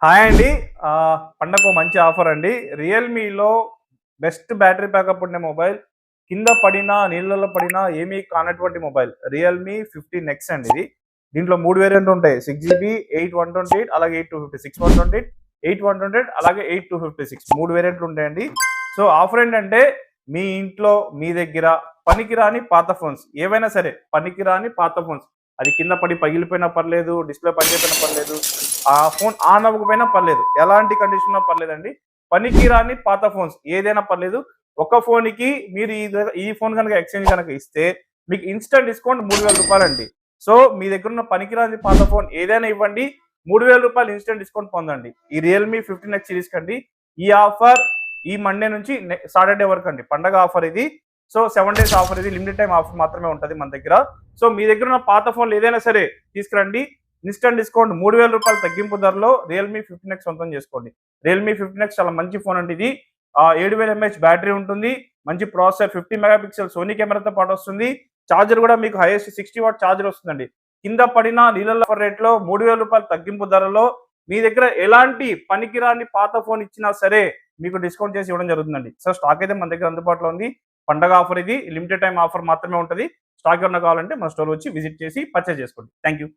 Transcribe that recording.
Hi అండి. పండగకు మంచి ఆఫర్ అండి. రియల్‌మీలో బెస్ట్ బ్యాటరీ బ్యాకప్ ఉండే మొబైల్. కింద పడినా, నీళ్ళలో పడినా ఏమీ కానటువంటి మొబైల్. రియల్‌మీ 15 ఎక్స్ అండి ఇది. దీంట్లో 3 వేరియంట్ ఉంటాయి. 6 జీబీ, 8 128 అలాగే 8 256. 6 128, 8 128 అలాగే 8 256 3 వేరియంట్లు ఉంటాయండి. సో ఆఫర్ ఏంటంటే మీ ఇంట్లో, మీ దగ్గర పనికిరాని పాత ఫోన్స్ ఏవైనా సరే పనికిరాని పాత ఫోన్స్ అది కింద పడి పగిలిపోయినా పర్లేదు, డిస్‌ప్లే పగిలిపోయినా పర్లేదు, ఆ ఫోన్ ఆన్ అవ్వకపోయినా పర్లేదు, ఎలాంటి కండిషన్‌లో పర్లేదండి. పనికిరాని పాత ఫోన్స్ ఏదైనా పర్లేదు. ఒక ఫోన్‌కి మీరు ఈ ఫోన్ గనుక ఎక్స్‌చేంజ్ గనక ఇస్తే మీకు ఇన్‌స్టంట్ డిస్కౌంట్ రూ. 3000 అండి. సో మీ దగ్గరున్న పనికిరాని పాత ఫోన్ ఏదైనా ఇవ్వండి. రూ. 3000 ఇన్‌స్టంట్ డిస్కౌంట్ పొందండి. ఈ రియల్‌మీ 15 ఎక్స్ సిరీస్ కండి. ఈ ఆఫర్ ఈ మండే నుంచి సాటర్డే వరకు అండి. పండగ ఆఫర్ ఇది. సో 7 డేస్ ఆఫర్ ఇది. లిమిటెడ్ టైమ్ ఆఫర్ మాత్రమే ఉంటది మన దగ్గర. సో మీ దగ్గర ఉన్న పాత ఫోన్లు ఏదైనా సరే తీసుకురండి. ఇన్స్టంట్ డిస్కౌంట్ రూ. 3000 తగ్గింపు ధరలో రియల్మీ 15 ఎక్స్ సొంతం చేసుకోండి. రియల్మీ 15 ఎక్స్ చాలా మంచి ఫోన్ అండి ఇది. 7000 mAh బ్యాటరీ ఉంటుంది. మంచి ప్రాసెసర్, 50 మెగాపిక్సెల్ సోనీ కెమెరాతో పాటు వస్తుంది. చార్జర్ కూడా మీకు హైయెస్ట్ 60 వాట్ చార్జర్ వస్తుందండి. కింద పడిన నీళ్ళలో రేట్లో రూ. 3000 తగ్గింపు ధరలో మీ దగ్గర ఎలాంటి పనికిరాని పాత ఫోన్ ఇచ్చినా సరే మీకు డిస్కౌంట్ చేసి ఇవ్వడం జరుగుతుందండి. సో స్టాక్ అయితే మన దగ్గర అందుబాటులో ఉంది. పండగ ఆఫర్ ఇది. లిమిటెడ్ టైమ్ ఆఫర్ మాత్రమే ఉంటది. స్టాక్ ఏమన్నా కావాలంటే మన స్టోర్ వచ్చి విజిట్ చేసి పర్చేజ్ చేసుకోండి. Thank you.